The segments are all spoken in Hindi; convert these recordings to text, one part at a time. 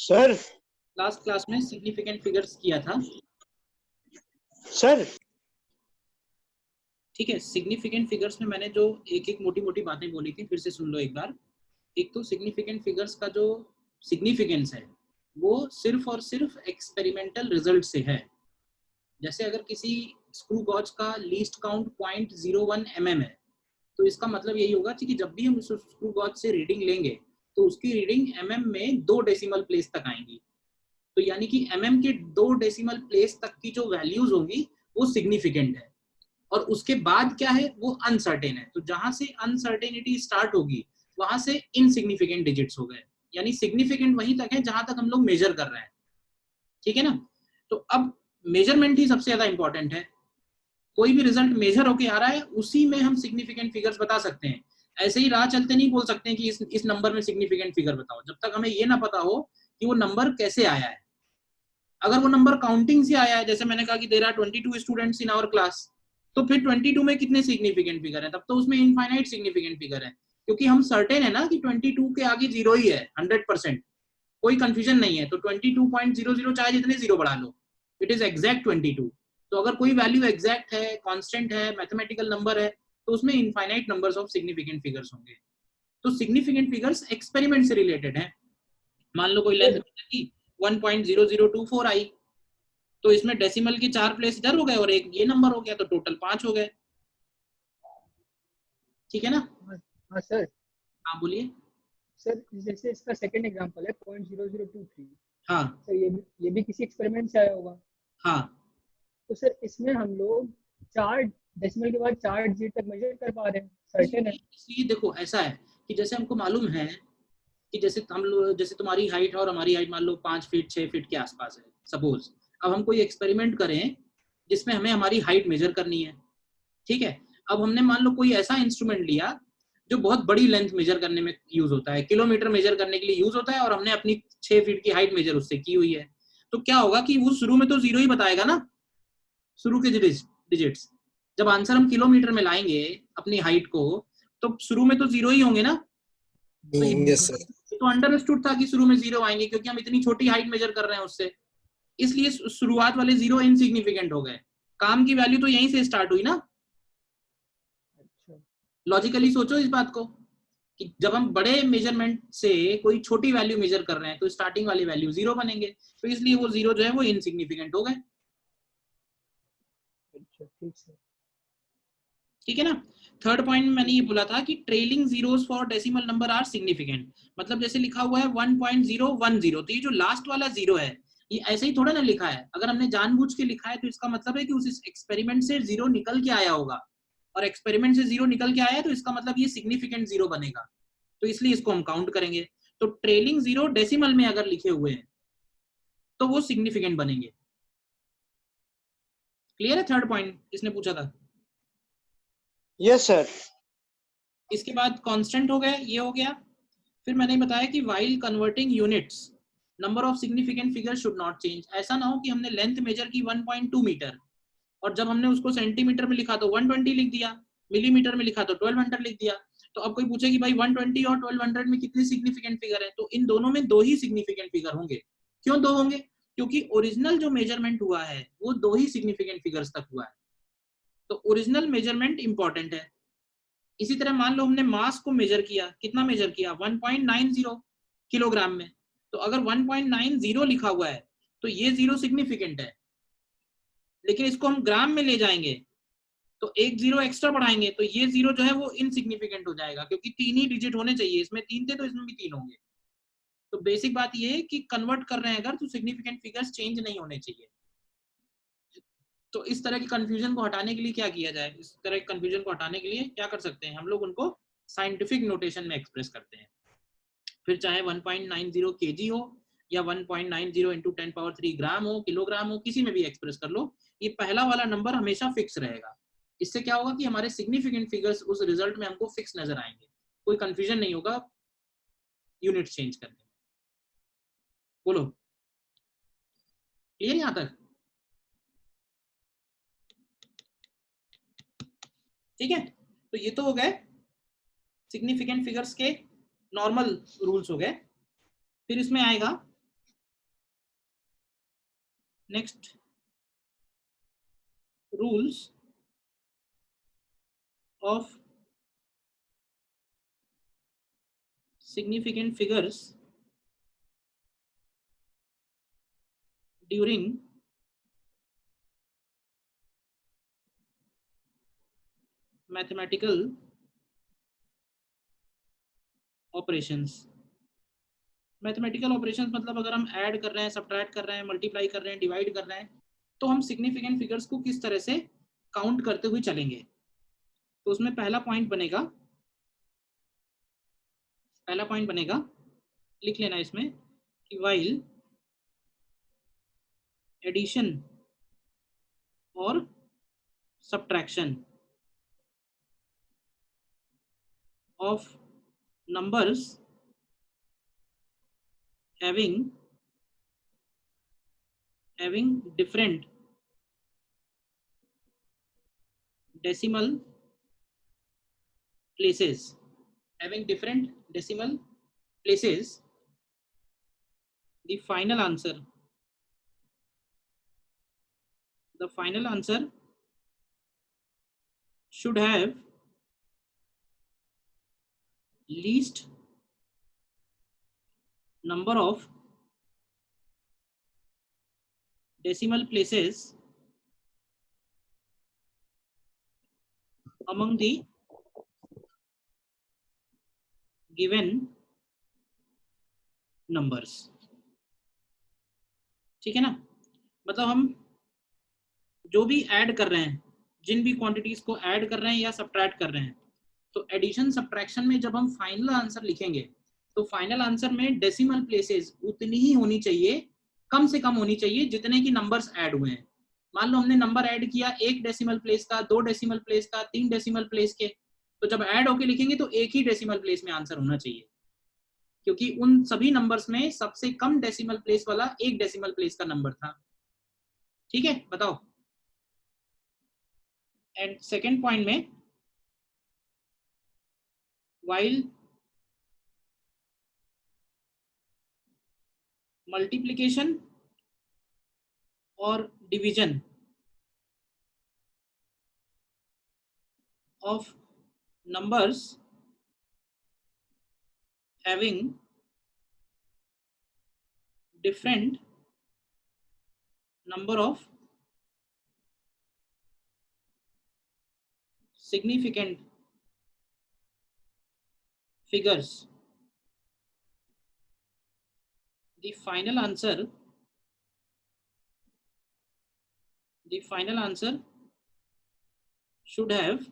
सर लास्ट क्लास में सिग्निफिकेंट फिगर्स किया था। सर ठीक है, सिग्निफिकेंट फिगर्स में मैंने जो एक एक मोटी मोटी बातें बोली थी फिर से सुन लो एक बार। एक तो सिग्निफिकेंट फिगर्स का जो सिग्निफिकेंस है वो सिर्फ और सिर्फ एक्सपेरिमेंटल रिजल्ट से है। जैसे अगर किसी स्क्रू गॉज का लीस्ट काउंट 0.01 mm है तो इसका मतलब यही होगा कि जब भी हम उस स्क्रू गॉज से रीडिंग लेंगे तो उसकी रीडिंग mm में 2 डेसिमल प्लेस तक आएंगी। तो यानी कि mm के 2 डेसिमल प्लेस तक की जो वैल्यूज होंगी वो सिग्निफिकेंट है, और उसके बाद क्या है वो अनसर्टेन है। तो जहां से अनसर्टेनिटी स्टार्ट होगी वहां से इनसिग्निफिकेंट डिजिट्स हो गए, यानी सिग्निफिकेंट वहीं तक है जहां तक हम लोग मेजर कर रहे हैं। ठीक है ना। तो अब मेजरमेंट ही सबसे ज्यादा इंपॉर्टेंट है। कोई भी रिजल्ट मेजर होके आ रहा है उसी में हम सिग्निफिकेंट फिगर्स बता सकते हैं। ऐसे ही राह चलते नहीं बोल सकते हैं कि इस नंबर में सिग्निफिकेंट फिगर बताओ, जब तक हमें ये ना पता हो कि वो नंबर कैसे आया है। अगर वो नंबर काउंटिंग से आया है, जैसे मैंने कहा कि there are 22 students in our class, तो फिर 22 में कितने सिग्निफिकेंट फिगर है, तब तो उसमें इनफाइनाइट सिग्निफिकेंट फिगर है, क्योंकि हम सर्टेन है ना कि 22 के आगे जीरो ही है 100%, कोई कंफ्यूजन नहीं है। तो 22.00 चाहे जितने जीरो बढ़ा लो, इट इज एग्जैक्ट 22। तो अगर कोई वैल्यू एग्जैक्ट है, कांस्टेंट है, मैथमेटिकल नंबर है, तो उसमें infinite numbers of significant figures होंगे। तो सिग्निफिकेंट फिगर्स एक्सपेरिमेंट से रिलेटेड है। मान लो कोई लेंथ की 1.0024 आई, तो इसमें डेसिमल के 4 प्लेस इधर हो गए और एक ये नंबर हो गया, तो टोटल 5 हो गए। ठीक है ना। हाँ सर। हाँ बोलिए सर जैसे इसका सेकंड एग्जांपल है 0.0023। हाँ सर ये भी किसी एक्सपेरिमेंट से आया होगा। हाँ तो सर इसमें हम लोग 4 डेसिमल के बाद 4 डिजिट तक मेजर कर पा रहे हैं, सर्टेन है। इसलिए देखो ऐसा है कि जैसे हमको मालूम है कि जैसे हम लोग, जैसे तुम्हारी हाइट है और हमारी हाइट मान लो 5 फीट 6 फीट के आसपास है सपोज। अब हम कोई एक्सपेरिमेंट करें जिसमें हमें हमारी हाइट मेजर करनी है। ठीक है। अब हमने मान लो कोई ऐसा इंस्ट्रूमेंट लिया जो बहुत बड़ी लेंथ मेजर करने में यूज होता है, किलोमीटर मेजर करने के लिए यूज होता है, और हमने अपनी 6 फीट की हाइट मेजर उससे की हुई है। तो क्या होगा कि वो शुरू में तो जीरो ही बताएगा ना, शुरू के डिजिट्स। जब आंसर हम किलोमीटर में लाएंगे अपनी हाइट को, तो शुरू में तो जीरो ही होंगे ना। तो यस सर। तो अंडरस्टूड था कि शुरू में जीरो आएंगे क्योंकि हम इतनी छोटी हाइट मेजर कर रहे हैं उससे, इसलिए शुरुआत वाले जीरो इनसिग्निफिकेंट हो गए। काम की वैल्यू तो यहीं से स्टार्ट हुई ना। लॉजिकली सोचो इस बात को कि जब हम बड़े मेजरमेंट से कोई छोटी वैल्यू मेजर कर रहे हैं तो स्टार्टिंग वाली वैल्यू जीरो बनेंगे, तो इसलिए वो जीरो जो है वो इनसिग्निफिकेंट हो गए। ठीक है ना। थर्ड पॉइंट मैंने ये बोला था कि trailing zeros for decimal number are significant. मतलब जैसे लिखा हुआ है 1.010, तो ये जो लास्ट वाला जीरो है ये ऐसे ही थोड़ा ना लिखा है। अगर हमने जानबूझ के लिखा है तो इसका मतलब है कि उस एक्सपेरिमेंट से जीरो निकल के आया होगा, और एक्सपेरिमेंट से जीरो निकल के आया है तो इसका मतलब ये सिग्निफिकेंट जीरो बनेगा, तो इसलिए इसको हम काउंट करेंगे। तो ट्रेलिंग जीरो डेसिमल में अगर लिखे हुए हैं तो वो सिग्निफिकेंट बनेंगे। क्लियर है थर्ड पॉइंट इसने पूछा था। Yes sir. इसके बाद कांस्टेंट हो गए, ये हो गया। फिर मैंने बताया कि while converting units number of significant figure should not change. ऐसा ना हो कि हमने लेंथ मेजर की 1.2 मीटर और जब हमने उसको सेंटीमीटर में लिखा तो 120 लिख दिया, मिलीमीटर में लिखा तो 1200 लिख दिया। तो अब कोई पूछे कि भाई 120 और 1200 में कितनी सिग्निफिकेंट फिगर है, तो इन दोनों में 2 ही सिग्निफिकेंट फिगर होंगे। क्यों 2 होंगे? क्योंकि ओरिजिनल जो मेजरमेंट हुआ है वो 2 ही सिग्निफिकेंट फिगर्स तक हुआ है, तो ओरिजिनल मेजरमेंट इंपॉर्टेंट है। इसी तरह मान लो हमने मास को मेजर किया, कितना मेजर किया 1.90 किलोग्राम में, तो अगर 1.90 लिखा हुआ है तो ये जीरो सिग्निफिकेंट है, लेकिन इसको हम ग्राम में ले जाएंगे तो एक जीरो एक्स्ट्रा बढ़ाएंगे तो ये जीरो जो है वो इनसिग्निफिकेंट हो जाएगा, क्योंकि 3 ही डिजिट होने चाहिए, इसमें 3 थे तो इसमें भी 3 होंगे। तो बेसिक बात ये है कि कन्वर्ट कर रहे हैं अगर तो सिग्निफिकेंट फिगर्स चेंज नहीं होने चाहिए। तो इस तरह की कंफ्यूजन को हटाने के लिए क्या किया जाए, इस तरह की कंफ्यूजन को हटाने के लिए क्या कर सकते हैं हम लोग, उनको साइंटिफिक नोटेशन में एक्सप्रेस करते हैं। फिर चाहे 1.90 केजी हो या 1.90 इंटू 10 पावर 3 ग्राम हो, किलोग्राम हो, किसी में भी एक्सप्रेस कर लो, ये पहला वाला नंबर हमेशा फिक्स रहेगा। इससे क्या होगा कि हमारे सिग्निफिकेंट फिगर्स उस रिजल्ट में हमको फिक्स नजर आएंगे, कोई कंफ्यूजन नहीं होगा यूनिट चेंज करने में। बोलो क्लियर यहां तक? ठीक है, तो ये तो हो गए सिग्निफिकेंट फिगर्स के नॉर्मल रूल्स हो गए। फिर इसमें आएगा next, rules of significant figures during mathematical operations. Mathematical operations मतलब अगर हम ऐड कर रहे हैं, सब्ट्रैक्ट कर रहे हैं, मल्टीप्लाई कर रहे हैं, डिवाइड कर रहे हैं, तो हम सिग्निफिकेंट फिगर्स को किस तरह से काउंट करते हुए चलेंगे। तो उसमें पहला पॉइंट बनेगा, लिख लेना इसमें कि while एडिशन और subtraction of numbers having different decimal places, the final answer should have least number of decimal places among the given numbers। ठीक है ना, मतलब हम जो भी ऐड कर रहे हैं, जिन भी क्वांटिटीज को ऐड कर रहे हैं या सब्ट्रैक्ट कर रहे हैं, तो एडिशन सब्ट्रैक्शन में जब हम फाइनल आंसर लिखेंगे तो फाइनल आंसर में डेसिमल प्लेसेस उतनी ही होनी चाहिए, कम से कम होनी चाहिए जितने की नंबर्स ऐड हुए हैं। मान लो हमने नंबर ऐड किया 1 डेसिमल प्लेस का, 2 डेसिमल प्लेस का, 3 डेसिमल प्लेस के, तो जब ऐड होके लिखेंगे तो एक ही डेसिमल प्लेस में आंसर होना चाहिए, क्योंकि उन सभी नंबर्स में सबसे कम डेसिमल प्लेस वाला 1 डेसिमल प्लेस का नंबर था। ठीक है, बताओ। एंड सेकेंड पॉइंट में while multiplication or division of numbers having different number of significant figures, the final answer should have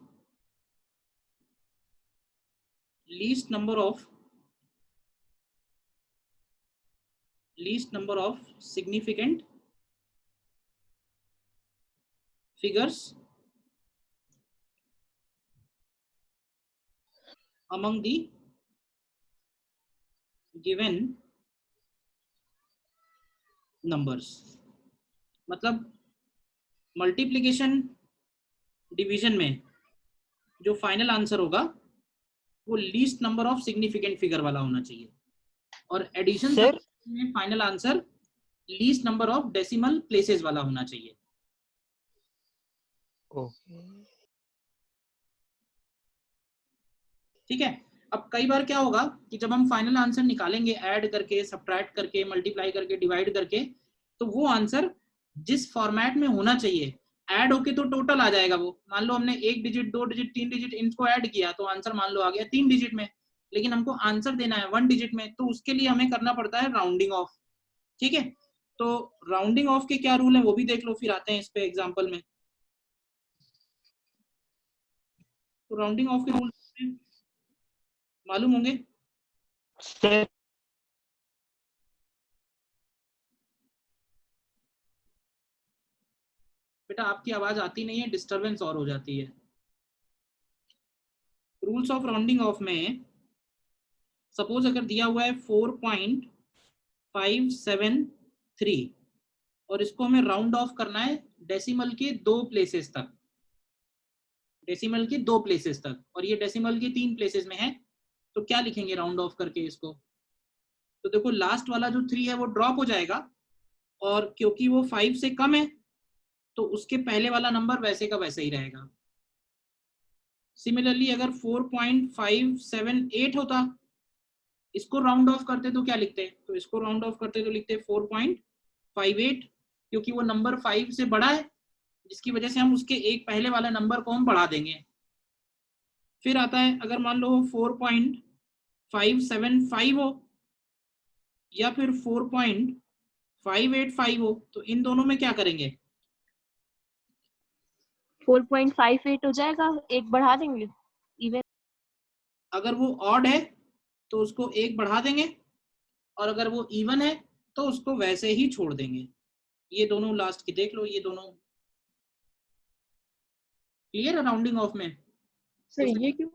least number of significant figures among the given numbers। मतलब मल्टीप्लिकेशन डिवीजन में जो फाइनल आंसर होगा वो least number of significant figure वाला होना चाहिए, और एडिशन में final answer least number of decimal places वाला होना चाहिए। ठीक है। अब कई बार क्या होगा कि जब हम फाइनल आंसर निकालेंगे ऐड करके, सब्ट्रैक्ट करके, मल्टीप्लाई करके, डिवाइड करके, तो वो आंसर जिस फॉर्मेट में होना चाहिए ऐड होके तो टोटल आ जाएगा वो। मान लो हमने 1 डिजिट, 2 डिजिट, 3 डिजिट इनको ऐड किया तो आंसर मान लो आ गया 3 डिजिट में, लेकिन हमको आंसर देना है 1 डिजिट में, तो उसके लिए हमें करना पड़ता है राउंडिंग ऑफ। ठीक है, तो राउंडिंग ऑफ के क्या रूल है वो भी देख लो, फिर आते हैं इस पे एग्जांपल में। तो राउंडिंग ऑफ के रूल मालूम होंगे? बेटा आपकी आवाज आती नहीं है, डिस्टरबेंस और हो जाती है। रूल्स ऑफ राउंडिंग ऑफ में सपोज अगर दिया हुआ है 4.573 और इसको हमें राउंड ऑफ करना है डेसिमल के 2 प्लेसेस तक, डेसिमल के 2 प्लेसेस तक, और ये डेसिमल के 3 प्लेसेस में है, तो क्या लिखेंगे राउंड ऑफ करके इसको? तो देखो लास्ट वाला जो 3 है वो ड्रॉप हो जाएगा, और क्योंकि वो 5 से कम है तो उसके पहले वाला नंबर वैसे का वैसे ही रहेगा। सिमिलरली अगर 4.578 होता, इसको राउंड ऑफ करते तो क्या लिखते हैं, तो इसको राउंड ऑफ करते तो लिखते 4.58, क्योंकि वो नंबर 5 से बड़ा है, जिसकी वजह से हम उसके एक पहले वाला नंबर को हम बढ़ा देंगे। फिर आता है अगर मान लो 4.575 हो या फिर 4.585 हो, तो इन दोनों में क्या करेंगे? 4.58 हो जाएगा, एक बढ़ा देंगे इवन। अगर वो ऑड है तो उसको एक बढ़ा देंगे, और अगर वो इवन है तो उसको वैसे ही छोड़ देंगे। ये दोनों लास्ट की देख लो, ये दोनों क्लियर है राउंडिंग ऑफ में। सर ये क्यों?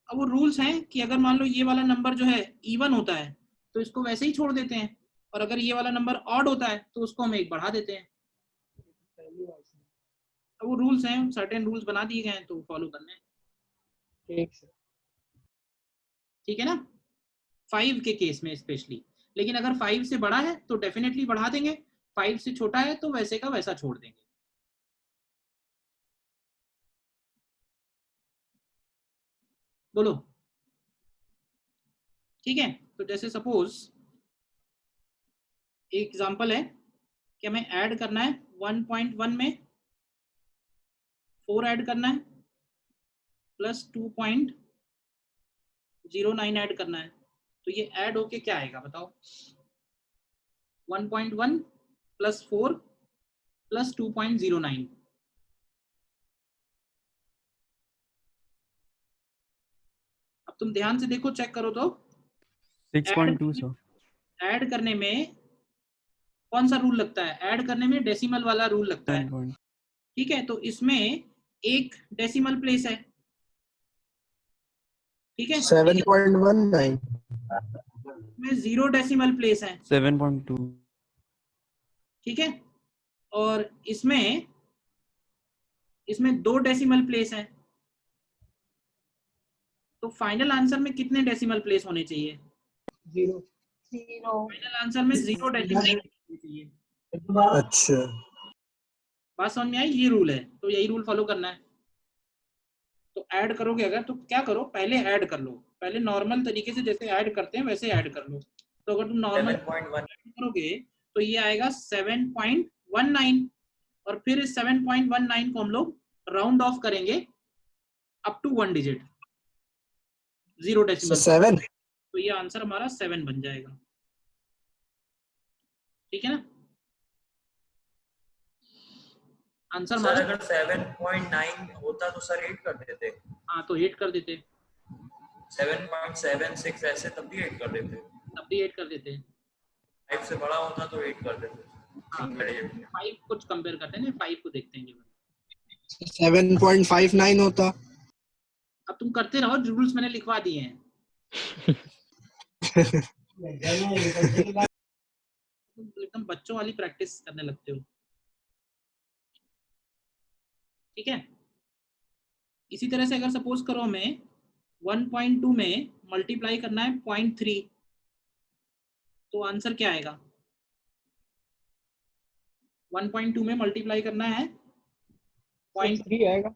अब वो रूल्स हैं कि अगर मान लो ये वाला नंबर जो है इवन होता है तो इसको वैसे ही छोड़ देते हैं, और अगर ये वाला नंबर ऑड होता है तो उसको हम एक बढ़ा देते हैं। अब वो रूल्स हैं, सर्टेन रूल्स बना दिए गए हैं तो फॉलो करने हैं। ठीक सर। ठीक है ना, 5 के केस में स्पेशली। लेकिन अगर 5 से बड़ा है तो डेफिनेटली बढ़ा देंगे, 5 से छोटा है तो वैसे का वैसा छोड़ देंगे। बोलो। ठीक है, तो जैसे सपोज एक एग्जांपल है कि हमें ऐड करना है 1.1 में 4 ऐड करना है प्लस 2.09 ऐड करना है, तो ये ऐड होके क्या आएगा बताओ? 1.1 प्लस 4 प्लस 2.09। अब तुम ध्यान से देखो, चेक करो तो 6.2 सर। ऐड करने में कौन सा रूल लगता है? ऐड करने में डेसिमल वाला रूल लगता है। ठीक है, तो इसमें एक डेसिमल प्लेस है। ठीक है, 7.19 में 0 डेसिमल प्लेस है। 7.2। ठीक है, और इसमें 2 डेसिमल प्लेस है। तो फाइनल आंसर में कितने डेसिमल प्लेस होने चाहिए? 0। फाइनल आंसर में 0 डेसिमल प्लेस होने चाहिए। अच्छा, बात समझ में आई? ये रूल है, तो यही रूल फॉलो करना है। तो ऐड करोगे अगर, तो क्या करो, पहले ऐड कर लो, पहले नॉर्मल तरीके से जैसे ऐड करते हैं वैसे ऐड कर लो। तो अगर तुम नॉर्मल करोगे तो ये आएगा 7.19, और फिर इस 7.19 को हम लोग राउंड ऑफ करेंगे अप टू 1 डिजिट, 0 डेसिमल। 7। तो ये आंसर हमारा 7 बन जाएगा। ठीक है ना, आंसर सर हमारा। अगर 7.9 होता तो सर 8 कर देते। हाँ, तो 8 कर देते। 7.76 ऐसे तब भी 8 कर देते। 8 कर देते। 5 से बड़ा होता तो 8 कर देते। हाँ, 5 कुछ कंपेयर करते हैं ना, 5 को देखते हैं। 7.59 होता। अब तुम करते रहो, रूल्स मैंने लिखवा दिए हैं। तुम एकदम बच्चों वाली प्रैक्टिस करने लगते हो। ठीक है, इसी तरह से अगर सपोज करो हमें 1.2 में मल्टीप्लाई करना है 0.3, तो आंसर क्या आएगा? 1.2 में मल्टीप्लाई करना है 0.3 आएगा।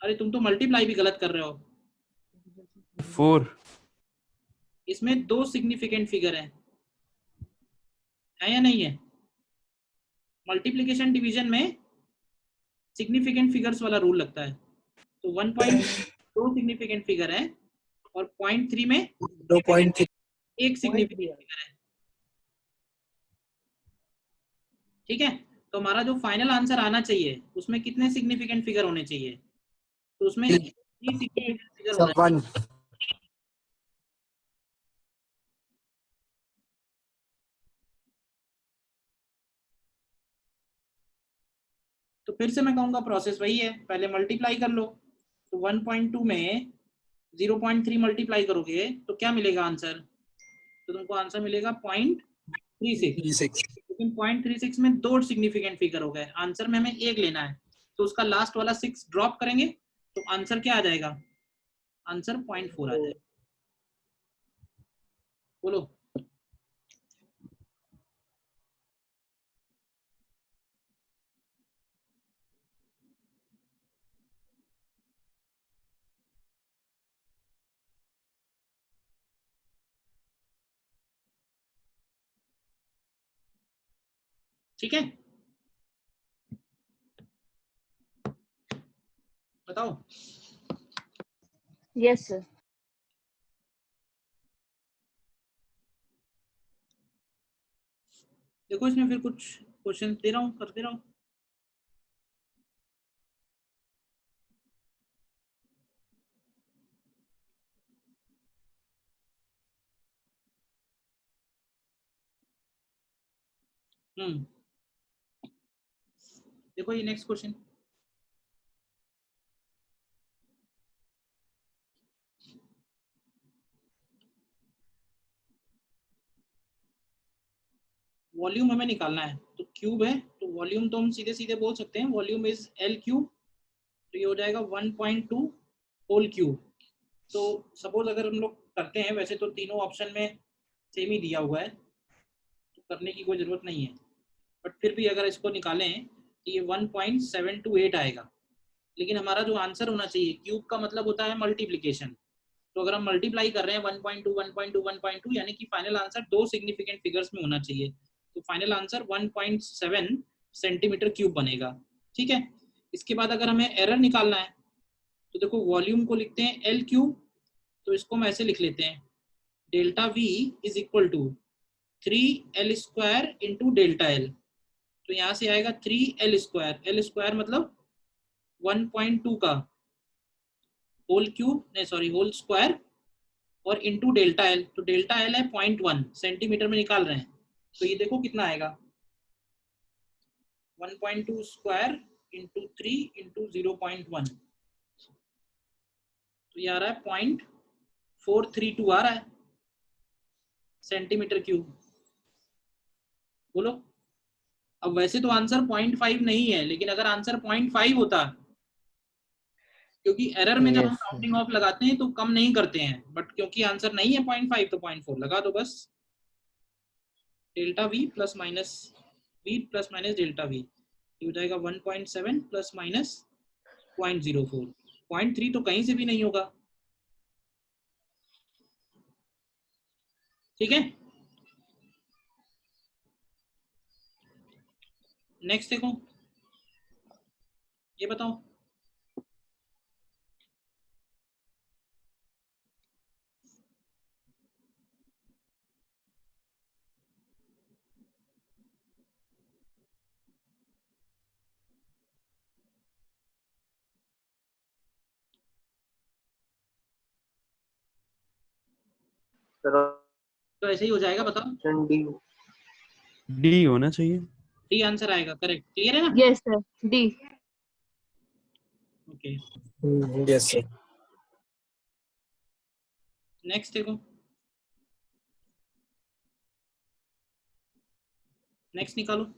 अरे तुम तो मल्टीप्लाई भी गलत कर रहे हो। 4। इसमें 2 सिग्निफिकेंट फिगर है या नहीं है? मल्टीप्लिकेशन डिवीजन में सिग्निफिकेंट फिगर्स वाला रूल लगता है। तो 1.2 सिग्निफिकेंट फिगर है और 0.3 में 2.3। एक सिग्निफिकेंट फिगर है। ठीक है, तो हमारा जो फाइनल आंसर आना चाहिए उसमें कितने सिग्निफिकेंट फिगर होने चाहिए? तो उसमें ही सिग्निफिकेंट फिगर होना चाहिए। 1। तो फिर से मैं कहूंगा प्रोसेस वही है, पहले मल्टीप्लाई कर लो। तो 1.2 में 0.3 मल्टीप्लाई करोगे तो क्या मिलेगा आंसर? तो तुमको आंसर मिलेगा 0.36। लेकिन 0.36 में 2 सिग्निफिकेंट फिगर हो गए, आंसर में हमें एक लेना है, तो उसका लास्ट वाला 6 ड्रॉप करेंगे तो आंसर क्या आ जाएगा? आंसर 0.4 आ जाएगा। बोलो। ठीक है, बताओ। Yes sir. देखो इसमें फिर कुछ क्वेश्चन दे रहा हूँ, करते रहो। देखो ये नेक्स्ट क्वेश्चन, वॉल्यूम हमें निकालना है। तो क्यूब है, तो वॉल्यूम तो हम सीधे सीधे बोल सकते हैं, वॉल्यूम इज एल क्यूब। तो ये हो जाएगा 1.2 होल क्यूब। तो सपोज अगर हम लोग करते हैं, वैसे तो तीनों ऑप्शन में सेम ही दिया हुआ है, तो करने की कोई ज़रूरत नहीं है, बट फिर भी अगर इसको निकालें तो ये 1.728 आएगा। लेकिन हमारा जो आंसर होना चाहिए, क्यूब का मतलब होता है मल्टीप्लीकेशन, तो अगर हम मल्टीप्लाई कर रहे हैं 1.2 1.2 1.2, यानी कि फाइनल आंसर दो सिग्निफिकेंट फिगर्स में होना चाहिए। तो फाइनल आंसर 1.7 सेंटीमीटर क्यूब बनेगा। ठीक है, इसके बाद अगर हमें एरर निकालना है, तो देखो वॉल्यूम को लिखते हैं एल क्यूब, तो इसको हम ऐसे लिख लेते हैं, delta V is equal to 3L² into delta L. तो यहाँ से आएगा 3L², एल स्क्वायर मतलब 1.2 का होल क्यूब, नहीं सॉरी होल स्क्वायर, और इंटू डेल्टा एल। तो डेल्टा एल है 0.1 सेंटीमीटर में निकाल रहे हैं, तो ये देखो कितना आएगा, 1.2 स्क्वायर इंटू 3 इंटू 0.1, तो ये आ रहा है 0.432 आ रहा है सेंटीमीटर क्यूब। बोलो, अब वैसे तो आंसर 0.5 नहीं है, लेकिन अगर आंसर 0.5 होता, क्योंकि एरर में जब हम राउंडिंग ऑफ लगाते हैं तो कम नहीं करते हैं, बट क्योंकि आंसर नहीं है 0.5 तो 0.4 लगा दो बस। Delta we plus minus delta we, ये हो जाएगा 1.7 प्लस माइनस 0.04, 0.3 तो कहीं से भी नहीं होगा। ठीक है, नेक्स्ट देखो, ये बताओ। तो ऐसे ही हो जाएगा, बताओ। डी होना चाहिए। डी आंसर आएगा, करेक्ट, क्लियर है ना? Yes sir, D. Okay, yes sir. Next देखो, नेक्स्ट निकालो।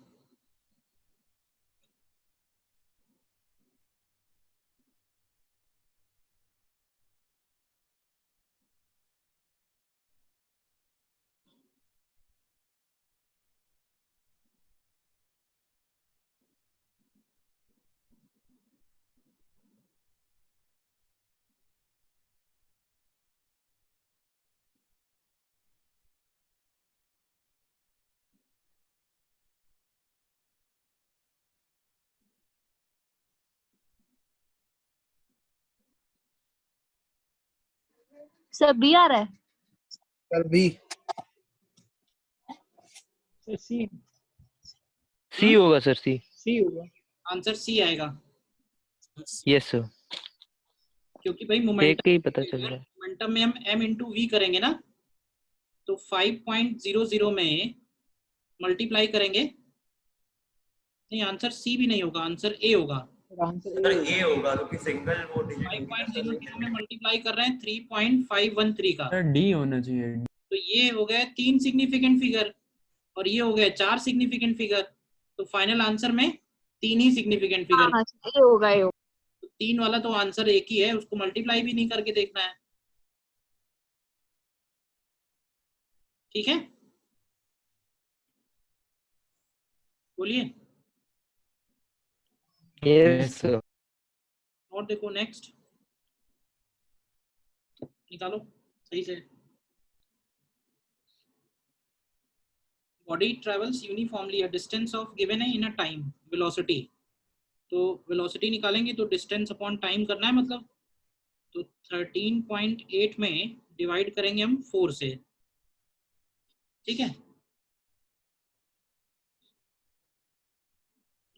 सर बी आ रहा है। Sir B. Sir C. C होगा सर, सी। सी होगा। आंसर सी आएगा, यस सर, क्योंकि भाई देख के ही पता चल रहा है। मोमेंटम में हम m इंटू वी करेंगे ना, तो 5.00 में मल्टीप्लाई करेंगे, नहीं आंसर सी भी नहीं होगा, आंसर ए होगा। आंसर सर ए होगा, क्योंकि सिंगल वो डिजिट होगी ना सर, 5.00 में मल्टीप्लाई कर रहे हैं 3.513 का, सर डी होना चाहिए। तो ये हो गए 3 सिग्निफिकेंट फिगर, और ये हो गए 4 सिग्निफिकेंट फिगर। तो फाइनल आंसर में 3 ही सिग्निफिकेंट फिगर, हाँ ए होगा, ए होगा। तो 3 वाला तो आंसर एक ही है, उसको मल्टीप्लाई भी नहीं करके देखना है। ठीक है, बोलिए। Yes sir. और देखो नेक्स्ट, निकालो सही से, body travels uniformly a distance of given है इन अ टाइम वेलोसिटी, तो वेलोसिटी निकालेंगे तो डिस्टेंस अपॉन टाइम करना है, मतलब तो 13.8 में डिवाइड करेंगे हम 4 से, ठीक है।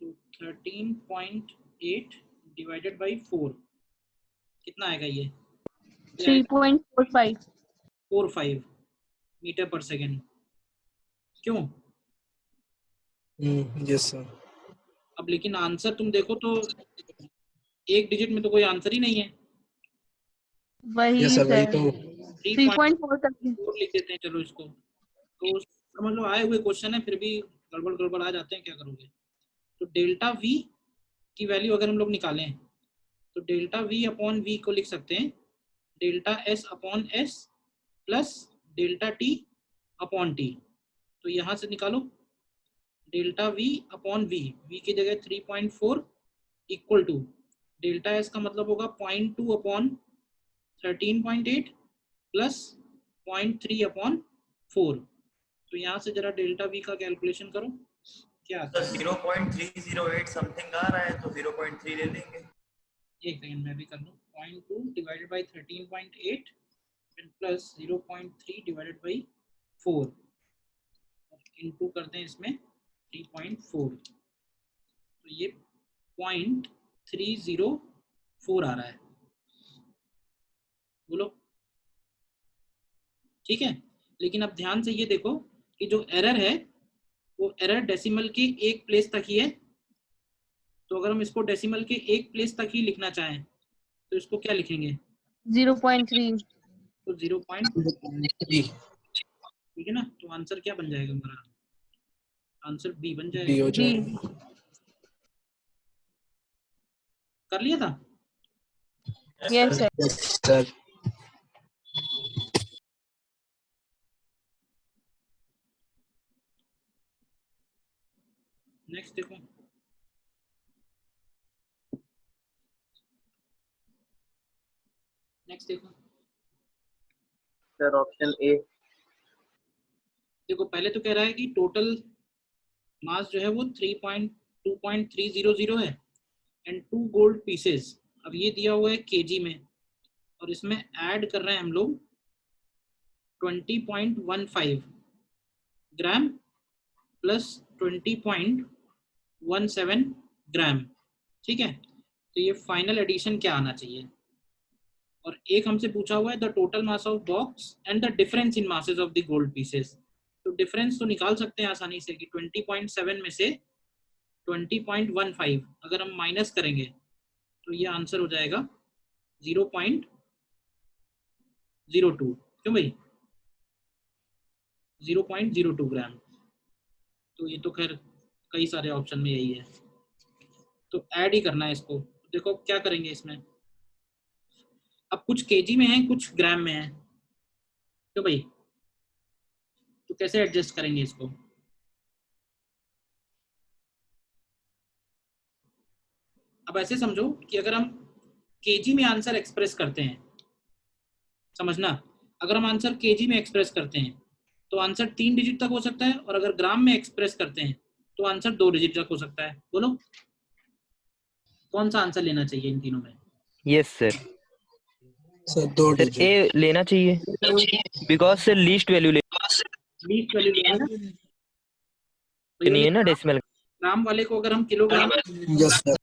तो 13.8 डिवाइडेड बाई 4 कितना आएगा ये? 3.45 45 मीटर पर सेकेंड। क्यों? Yes sir. अब लेकिन आंसर तुम देखो तो एक डिजिट में तो कोई आंसर ही नहीं है। वही यस सर, वही सर तो 3.4 तक है। 3.4 लिख देते हैं, चलो इसको। तो समझ लो आए हुए क्वेश्चन है, फिर भी गड़बड़ गड़बड़ आ जाते हैं, क्या करोगे। तो डेल्टा वी की वैल्यू अगर हम लोग निकालें तो डेल्टा वी अपॉन वी को लिख सकते हैं delta S upon S plus delta T upon T. तो यहाँ से निकालो delta V upon V, V की जगह 3.4 इक्वल टू डेल्टा एस का मतलब होगा 0.2 अपॉन 13.8 प्लस 0.3 अपॉन 4। तो यहाँ से जरा डेल्टा वी का कैलकुलेशन करो क्या आता है। 0.308 समथिंग आ रहा है, तो 0.3 ले लेंगे। एक सेकंड मैं भी कर लूँ। 0.2 divided by 13.8 plus 0.3 divided by 4 into करते हैं इसमें 3.4, तो ये 0.304 आ रहा है। बोलो ठीक है। लेकिन अब ध्यान से ये देखो कि जो एरर है वो एरर डेसिमल के एक प्लेस तक ही है। तो अगर हम इसको डेसिमल के एक प्लेस तक ही लिखना चाहें तो इसको क्या लिखेंगे? 0.3 तो 0.3, ठीक है ना। तो आंसर क्या बन जाएगा हमारा? आंसर बी बन डी जाएगा। हो डी। जाएगा। कर लिया था। Yes sir. Yes sir. Next देखो, नेक्स्ट देखो। Sir option A. देखो पहले तो कह रहा है कि टोटल मास जो है वो 2.300 है एंड 2 गोल्ड पीसेस। अब ये दिया हुआ है केजी में और इसमें ऐड कर रहे हैं हम लोग 20.15 ग्राम प्लस 20.17 ग्राम, ठीक है। तो ये फाइनल एडिशन क्या आना चाहिए? और एक हमसे पूछा हुआ है the total mass of box and the difference in masses of the gold pieces. तो डिफरेंस तो निकाल सकते हैं आसानी से कि 20.7 में से 20.15 अगर हम माइनस करेंगे तो ये आंसर हो जाएगा 0.02। क्यों भाई? 0.02 ग्राम। तो ये तो खैर कई सारे ऑप्शन में यही है, तो ऐड ही करना है इसको। देखो क्या करेंगे इसमें। अब कुछ केजी में है कुछ ग्राम में है, तो भाई तो कैसे एडजस्ट करेंगे इसको? अब ऐसे समझो कि अगर हम केजी में आंसर एक्सप्रेस करते हैं, समझना, अगर हम आंसर केजी में एक्सप्रेस करते हैं तो आंसर 3 डिजिट तक हो सकता है, और अगर ग्राम में एक्सप्रेस करते हैं तो आंसर 2 डिजिट तक हो सकता है। बोलो कौन सा आंसर लेना चाहिए इन तीनों में? Yes sir. Sir 2 sir digit. A लेना चाहिए because sir least value least value लेंगे ना, तो ये लेनी है मतलब ना डेसिमल। ग्राम वाले को अगर हम किलोग्राम, यस सर।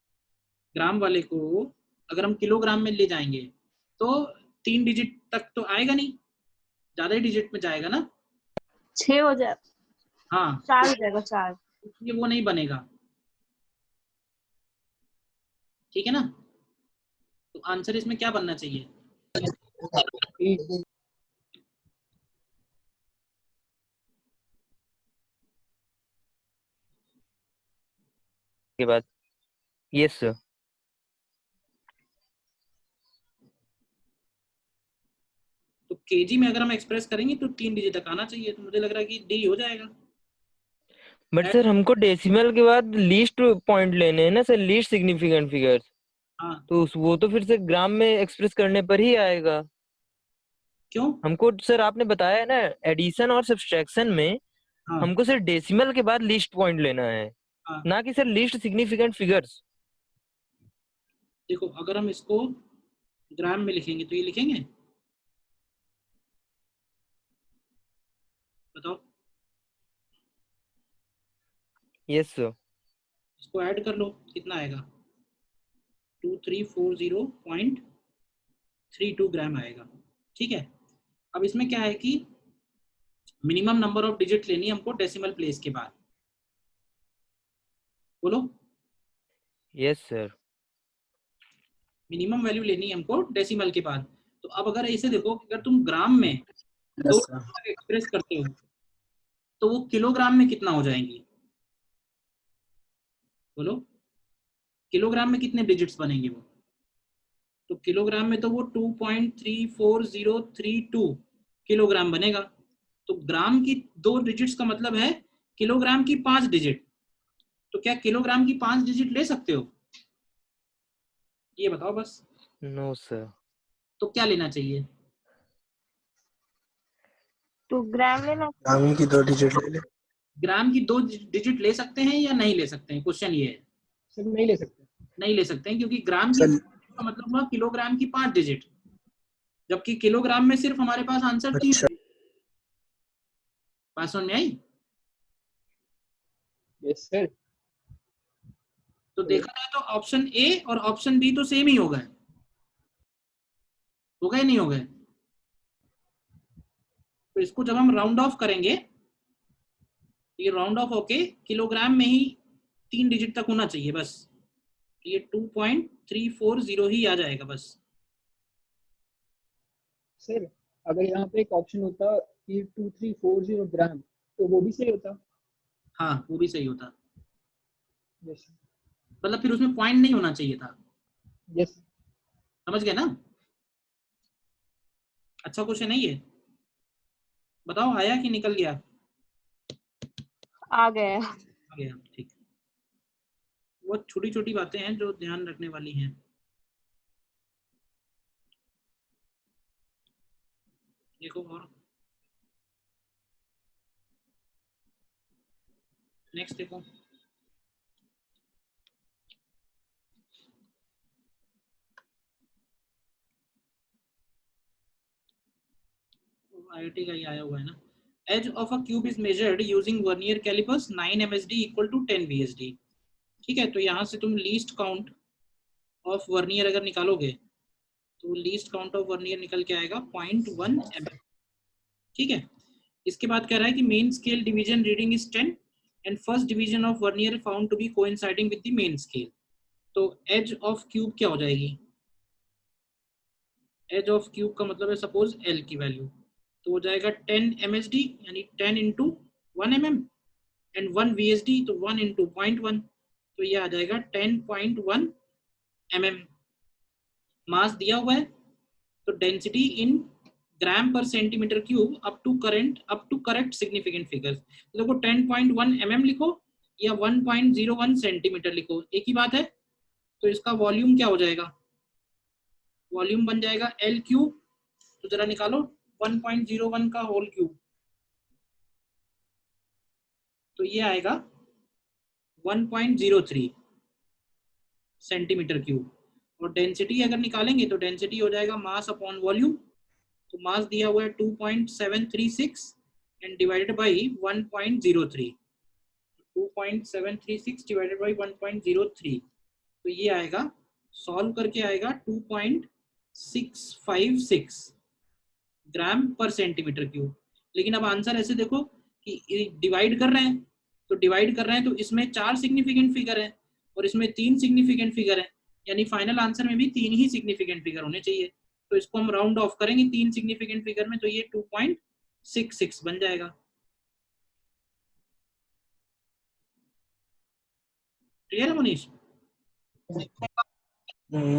ग्राम वाले को अगर हम किलोग्राम में ले जाएंगे तो 3 डिजिट तक तो आएगा नहीं, ज्यादा ही डिजिट में जाएगा ना। 6 हो जाए, हाँ 4 हो जाएगा, 4। ये वो नहीं बनेगा, ठीक है ना। तो आंसर इसमें क्या बनना चाहिए? के बाद यस सर। तो केजी में अगर हम एक्सप्रेस करेंगे तो 3 डिजिट तक आना चाहिए, तो मुझे लग रहा है कि डी हो जाएगा। बट सर हमको डेसिमल के बाद लीस्ट पॉइंट लेने हैं ना सर, लीस्ट सिग्निफिकेंट फिगर्स। हाँ तो वो तो फिर से ग्राम में एक्सप्रेस करने पर ही आएगा। क्यों? हमको सर आपने बताया है ना एडिशन और सब्सट्रैक्शन में हाँ हमको सर डेसिमल के बाद लीस्ट पॉइंट लेना है, हाँ ना कि सर लीस्ट सिग्निफिकेंट फिगर्स। देखो, अगर हम इसको ग्राम में लिखेंगे तो ये लिखेंगे, बताओ। Yes sir. इसको ऐड कर लो, कितना आएगा? 2340.32 ग्राम आएगा। ठीक है, अब इसमें क्या है कि मिनिमम नंबर ऑफ डिजिट लेनी है हमको डेसिमल प्लेस के बाद। बोलो, यस सर। मिनिमम वैल्यू लेनी है हमको डेसिमल के बाद। तो अब अगर ऐसे देखो, अगर तुम ग्राम में दो यस सर। एक्सप्रेस करते हो तो वो किलोग्राम में कितना हो जाएंगी? बोलो, किलोग्राम में कितने डिजिट्स बनेंगे वो? तो किलोग्राम में तो वो 2.34032 किलोग्राम बनेगा। तो ग्राम की 2 डिजिट्स का मतलब है किलोग्राम की 5 डिजिट। तो क्या किलोग्राम की 5 डिजिट ले सकते हो? ये बताओ बस। No sir. तो क्या लेना चाहिए? तो ग्राम लेना। ग्राम की 2 डिजिट ले ले। ग्राम की 2 डिजिट ले सकते हैं या नहीं ले सकते हैं, क्वेश्चन ये है। सर नहीं ले सकते। नहीं ले सकते हैं, क्योंकि ग्राम की सर का मतलब हुआ किलोग्राम की 5 डिजिट, जबकि किलोग्राम में सिर्फ हमारे पास आंसर 3 अच्छा। डिजिट। बात समझ में आई? Yes sir. तो देखा जाए तो ऑप्शन ए और ऑप्शन बी तो सेम ही हो गए, नहीं हो गए? तो इसको जब हम राउंड ऑफ करेंगे, ये राउंड ऑफ होके किलोग्राम में ही 3 डिजिट तक होना चाहिए बस। ये 2.340 ही आ जाएगा बस। सर अगर यहाँ पे एक ऑप्शन होता कि 2340 ग्राम तो वो भी सही होता। हाँ, वो भी सही होता, यस मतलब फिर उसमें पॉइंट नहीं होना चाहिए था। यस। समझ गए ना? अच्छा क्वेश्चन है ये। बताओ, आया कि निकल गया? आ गया। आ गया, ठीक। बहुत छोटी छोटी बातें हैं जो ध्यान रखने वाली हैं। देखो, और नेक्स्ट देखो। आईआईटी का ही आया हुआ है ना। Edge of a cube is measured using vernier calipers 9 MSD equal to 10 VSD. ठीक है, तो यहाँ से तुम लीस्ट काउंट ऑफ वर्नियर अगर निकालोगे तो लीस्ट काउंट ऑफ वर्नियर निकल के आएगा 0.1 mm। ठीक है, इसके बाद कह रहा है कि main scale division reading is 10 and first division of vernier found to be coinciding with the main scale. तो एज ऑफ क्यूब क्या हो जाएगी? एज ऑफ क्यूब का मतलब है सपोज एल की वैल्यू, तो हो जाएगा 10 MSD यानी 10 इंटू 1 mm एंड 1 VSD तो 1 इंटू 0.1, तो ये आ जाएगा 10.1 mm। मास दिया हुआ है, तो density in gram per centimetre cube up to correct significant figures. तो देखो 10.1 mm लिखो या 1.01 सेंटीमीटर लिखो, एक ही बात है। तो इसका वॉल्यूम क्या हो जाएगा? वॉल्यूम बन जाएगा L क्यूब। तो जरा निकालो 1.01 का होल क्यूब, तो ये आएगा 1.03 सेंटीमीटर क्यूब। और डेंसिटी अगर निकालेंगे तो डेंसिटी हो जाएगा मास अपॉन वॉल्यूम। तो मास दिया हुआ है 2.736 and divided by 1.03, 2.736 divided by 1.03, तो ये आएगा, सॉल्व करके आएगा 2.656 ग्राम पर सेंटीमीटर क्यूब। लेकिन अब आंसर ऐसे देखो कि डिवाइड कर रहे हैं, तो डिवाइड कर रहे हैं तो इसमें 4 सिग्निफिकेंट फिगर है और इसमें 3 सिग्निफिकेंट फिगर है, यानी फाइनल आंसर में भी 3 ही सिग्निफिकेंट फिगर होने चाहिए। तो इसको हम राउंड ऑफ करेंगे 3 सिग्निफिकेंट फिगर में, तो ये 2.66 बन जाएगा। क्लियर है मनीष?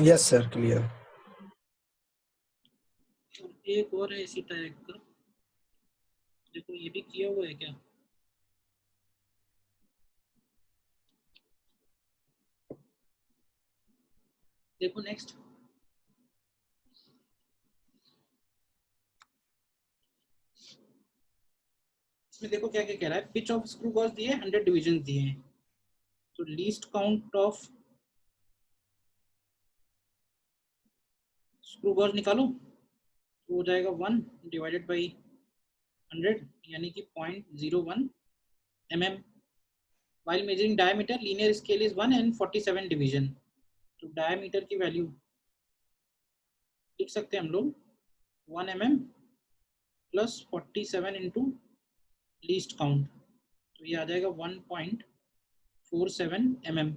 Yes sir, clear. एक और है इसी टाइप का, देखो ये भी किया हुआ है क्या? देखो नेक्स्ट, इसमें देखो क्या क्या कह रहा है, पिच ऑफ स्क्रू गॉज दिए 100 डिविजन दिए हैं, तो least count of screw gauge निकालो, तो हो जाएगा 1 डिवाइडेड बाई 100 यानी कि 0.01 mm. While measuring diameter, linear scale is 1 and 47 division. तो diameter की वैल्यू लिख सकते हैं हम लोग 1 mm plus 47 into least count, तो ये आ जाएगा 1.47 mm.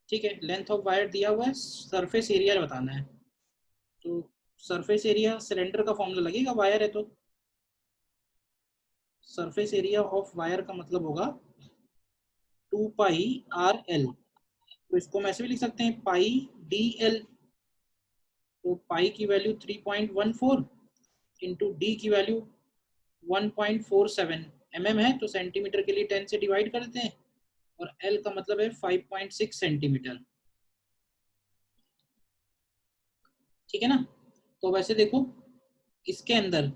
ठीक है, लेंथ ऑफ वायर दिया हुआ है, सरफेस एरिया बताना है, तो सरफेस एरिया सिलेंडर का फॉर्मूला लगेगा, वायर है तो सरफेस एरिया ऑफ वायर का मतलब होगा 2 पाई RL, तो इसको हम ऐसे भी लिख सकते हैं पाई DL, तो पाई की वैल्यू 3.14 इंटू डी की वैल्यू 1.47 mm है, तो सेंटीमीटर के लिए 10 से डिवाइड कर देते हैं, और L का मतलब है 5.6 सेंटीमीटर। ठीक है ना, तो वैसे देखो इसके अंदर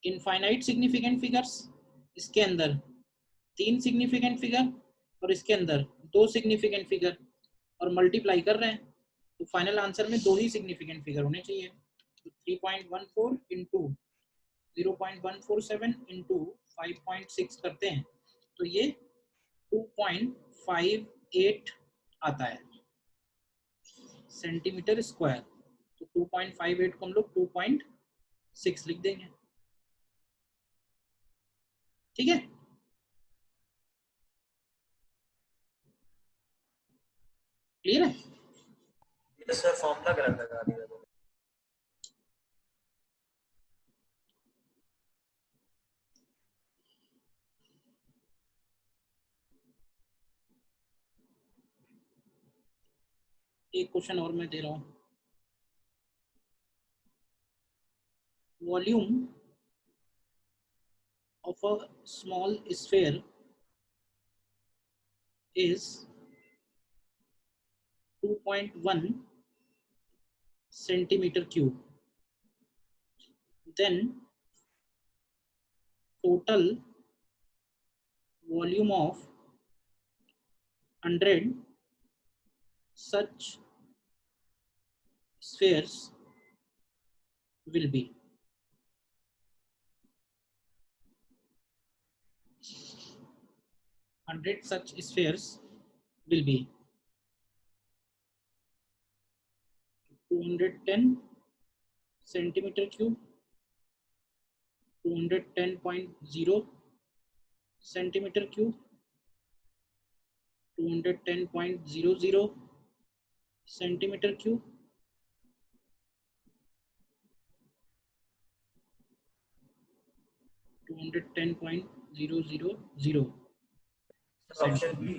इनफाइनाइट सिग्निफिकेंट फिगर्स, इसके अंदर 3 सिग्निफिकेंट फिगर और इसके अंदर 2 सिग्निफिकेंट फिगर, और मल्टीप्लाई कर रहे हैं, तो फाइनल आंसर में 2 ही सिग्निफिकेंट फिगर होने चाहिए, तो 3.14 इंटू 0.147 इंटू 5.6 करते हैं तो ये 2.58 आता है सेंटीमीटर स्क्वायर, तो 2.58 को हम लोग 2.6 लिख देंगे। ठीक है, क्लियर है? ये सर फॉर्मूला गलत लगा दिया तो। एक क्वेश्चन और मैं दे रहा हूं, volume of a small sphere is 2.1 centimeter cube, then total volume of 100 such spheres will be. Hundred such spheres will be 210 centimeter cube, 210.0 centimeter cube, 210.00 centimeter cube, 210.000 option B.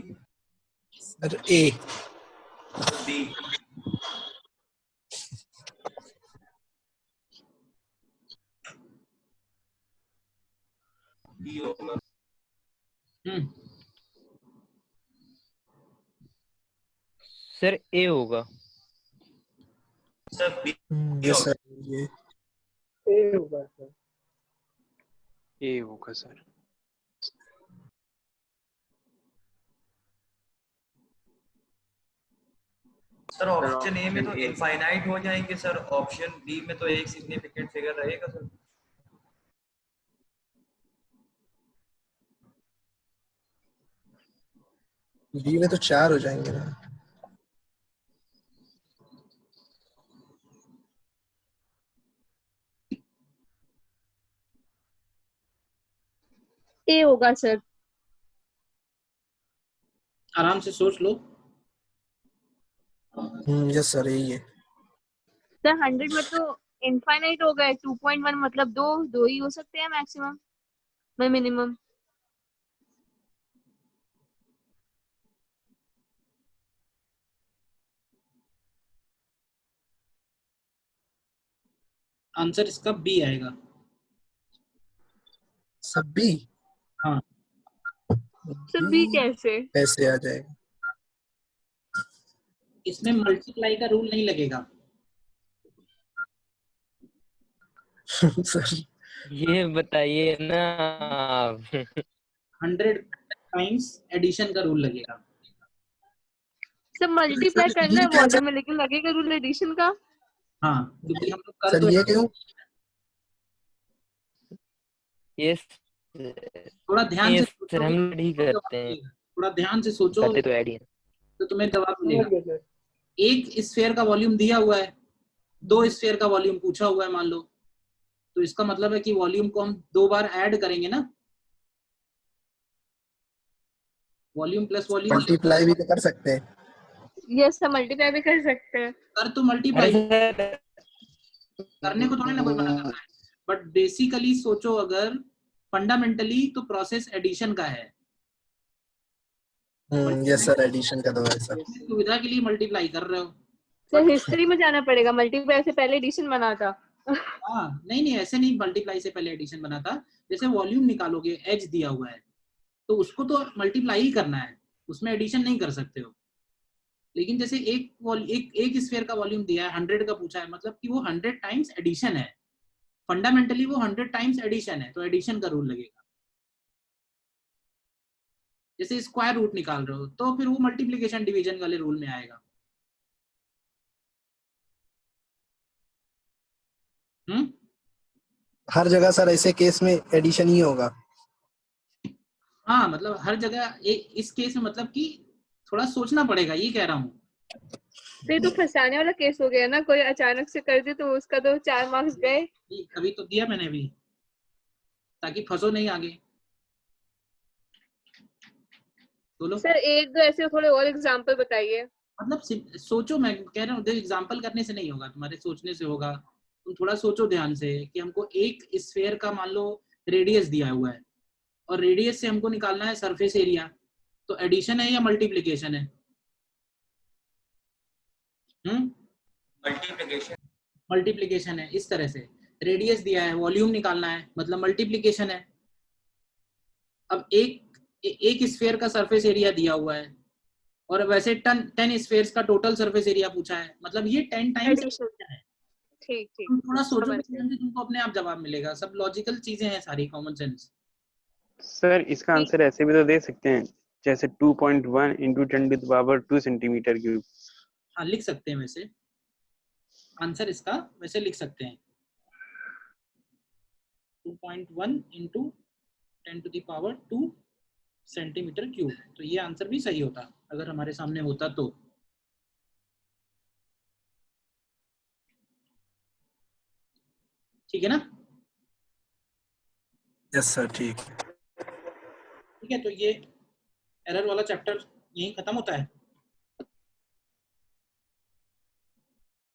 Sir A. B. B होगा। सर ए होगा। Sir B. यस सर, ये ए होगा सर। ए होगा सर। सर ऑप्शन ए में तो इनफाइनाइट हो जाएंगे सर, ऑप्शन बी में तो एक सिग्निफिकेंट फिगर रहेगा सर। बी में तो 4 हो जाएंगे ना। ए होगा सर। आराम से सोच लो। यस सर, यही है। सर 100 में तो इनफाइनाइट हो गए, 2.1 मतलब दो ही हो सकते हैं मैक्सिमम में मिनिमम। आंसर इसका बी आएगा। सब बी। हाँ, सर बी कैसे? कैसे आ जाएगा? इसमें मल्टीप्लाई का रूल नहीं लगेगा। सर ये बताइए ना आप। 100 टाइम्स एडिशन का रूल लगेगा। सर मल्टीप्लाई सर करना ये है क्या वॉल्यूम में, लेकिन लगेगा रूल एडिशन का। हाँ, क्योंकि हम लोग कर सर तो ये क्यों? ये थोड़ा ध्यान से सर हम सोचोगे लोग ही तो जवाब करते हैं, मिलेगा। थोड़ा ध्यान से सोचो करते तो ऐड ही हैं। तो तुम्हें जवाब समझ मिलेगा। गए सर। एक स्फीयर का वॉल्यूम दिया हुआ है, 2 स्फीयर का वॉल्यूम पूछा हुआ है मान लो, तो इसका मतलब है कि वॉल्यूम को हम 2 बार ऐड करेंगे ना, वॉल्यूम प्लस वॉल्यूम। मल्टीप्लाई भी तो कर सकते हैं। यस सर, मल्टीप्लाई भी कर सकते हैं। कर तो अरे मल्टीप्लाई सर करने को थोड़ी ना कोई मना कर रहा है, बट बेसिकली सोचो अगर फंडामेंटली तो प्रोसेस एडिशन का है। यस सर, एडिशन का तो है सर। यस सुविधा के लिए मल्टीप्लाई कर रहे हो। सर हिस्ट्री में जाना पड़ेगा, मल्टीप्लाई से पहले एडिशन बना था। हाँ नहीं नहीं, ऐसे नहीं, मल्टीप्लाई से पहले एडिशन बना था। जैसे वॉल्यूम निकालोगे, एच दिया हुआ है तो उसको तो मल्टीप्लाई ही करना है, उसमें एडिशन नहीं कर सकते हो। लेकिन जैसे एक स्फीयर का वॉल्यूम दिया है, 100 का पूछा है, मतलब कि वो 100 टाइम्स एडिशन है। फंडामेंटली वो 100 टाइम्स एडिशन है, तो एडिशन का रूल लगेगा। जैसे स्क्वायर रूट निकाल रहे हो तो फिर वो मल्टीप्लिकेशन डिवीजन वाले रूल में आएगा। हर जगह सर ऐसे केस में एडिशन ही होगा। हाँ मतलब हर जगह इस केस में मतलब कि थोड़ा सोचना पड़ेगा, ये कह रहा हूँ। तो ये तो फंसाने वाला केस हो गया ना, कोई अचानक से कर दे तो उसका तो 4 मार्क्स गए। अभी तो दिया मैंने भी, ताकि फंसो नहीं आगे। बोलो सर एक दो ऐसे थोड़े और एग्जांपल बताइए। मतलब सोचो, मैं कह रहा हूँ एग्जाम्पल करने से नहीं होगा, तुम्हारे सोचने से होगा। तुम थोड़ा सोचो ध्यान से कि हमको एक स्फीयर का मान लो रेडियस दिया हुआ है, और रेडियस से हमको निकालना है सरफेस एरिया, तो एडिशन है या मल्टीप्लिकेशन है? मल्टीप्लिकेशन। मल्टीप्लिकेशन है। इस तरह से रेडियस दिया है, वॉल्यूम निकालना है, मतलब मल्टीप्लिकेशन है। अब एक स्फीयर का सरफेस एरिया दिया हुआ है, और वैसे 10 स्फीयर्स का टोटल सरफेस एरिया पूछा है, मतलब ये 10 टाइम्स एडिशन। है। ठीक ठीक, तुम थोड़ा सोचोगे समझ गए। ध्यान से, तुमको अपने आप जवाब मिलेगा। सब लॉजिकल चीजें हैं, सारी कॉमन सेंस। सर इसका आंसर ऐसे भी तो दे सकते हैं, जैसे 2.1 इंटू 10⁻² सेंटीमीटर क्यूब। हाँ लिख सकते हैं, वैसे आंसर इसका वैसे लिख सकते हैं 2.1 इंटू 10⁻² सेंटीमीटर क्यूब। तो ये आंसर भी सही होता अगर हमारे सामने होता तो। ठीक है ना? यस सर, ठीक। ठीक है, तो ये एरर वाला चैप्टर यहीं खत्म होता है।